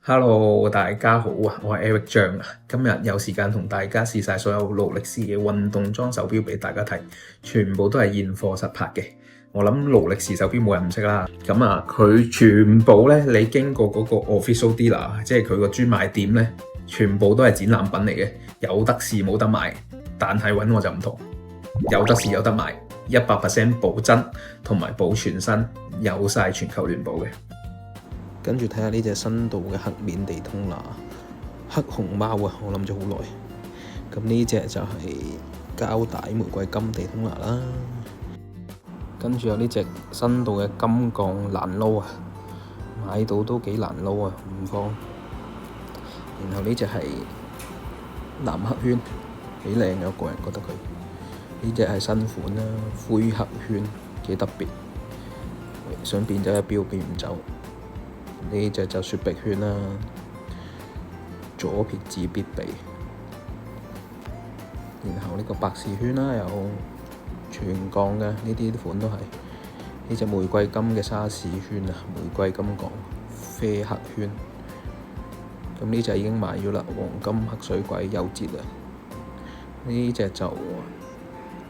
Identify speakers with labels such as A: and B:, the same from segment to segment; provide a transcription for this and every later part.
A: Hello，大家好啊！我係 Eric 張啊，今日有時間同大家試晒所有勞力士嘅運動裝手錶俾大家睇，全部都係現貨實拍嘅。我諗勞力士手錶冇人唔識啦。咁啊，佢全部咧，你經過嗰個 official dealer，即係佢個專賣店咧，全部都係展覽品嚟嘅，有得試冇得賣。但係揾我就唔同，有得試有得賣，100% 保真同埋保全新，有晒全球聯保嘅。跟住睇下呢隻新到嘅黑面地通拿黑熊貓啊！我諗咗好耐。咁呢隻就係膠帶玫瑰金地通拿啦。跟住有呢隻新到嘅金鋼難撈啊，買到都幾難撈啊，唔方。然後呢隻係藍黑圈，幾靚嘅，我個人覺得佢。呢隻係新款啦，灰黑圈幾特別，想變走一標變唔走。呢隻就雪碧圈啦，左撇子必備。然後呢個百事圈啦，有全鋼嘅，呢啲款都係。呢隻玫瑰金嘅沙士圈啊，玫瑰金鋼啡黑圈。咁呢隻已經賣咗啦，黃金黑水鬼有折啊！呢隻就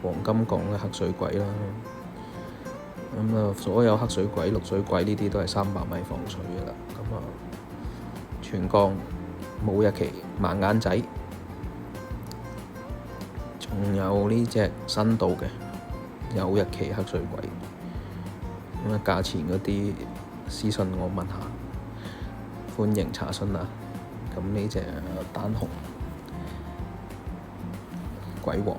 A: 黃金鋼嘅黑水鬼啦。咁啊，所有黑水鬼、綠水鬼呢啲都係300米防水嘅啦。咁啊，全鋼冇日期，盲眼仔，仲有呢隻新到嘅有日期黑水鬼。咁啊，價錢嗰啲私信我問下，歡迎查詢啊。咁呢隻單紅鬼王。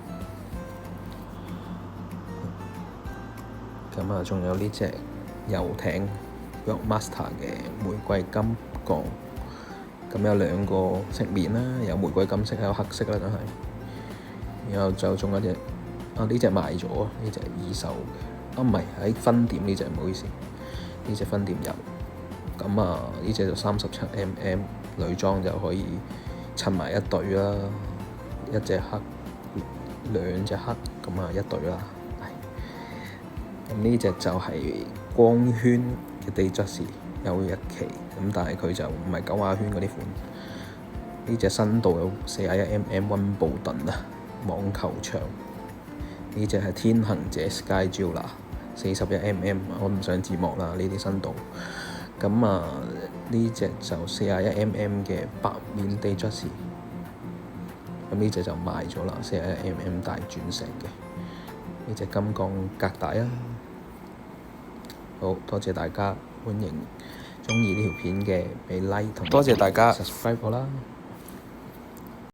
A: 咁啊，仲有呢隻遊艇 Yachtmaster 嘅玫瑰金鋼，咁有2個飾面啦，有玫瑰金色，有黑色啦，梗係。然後就仲有隻呢隻賣咗啊，呢隻二手嘅，唔係喺分店呢隻，唔好意思，呢隻分店有。咁啊，呢隻就37mm 女裝就可以襯埋一對啦，一隻黑，2隻黑，咁啊一對啦。咁呢隻就係光圈嘅地質時有日期，咁但係佢就唔係9亞圈嗰啲款。呢隻新到有41mm 溫布頓啊，網球場。呢隻係天行者 Sky Jeweler 41mm，我唔上字幕啦，呢啲新到。咁啊，呢隻就41mm嘅白面地質時，咁呢隻就賣咗啦，41mm 大鑽石嘅。呢隻金鋼隔帶啊！好多謝大家，歡迎鍾意呢條片嘅俾 like 同多謝大家 subscribe 我啦。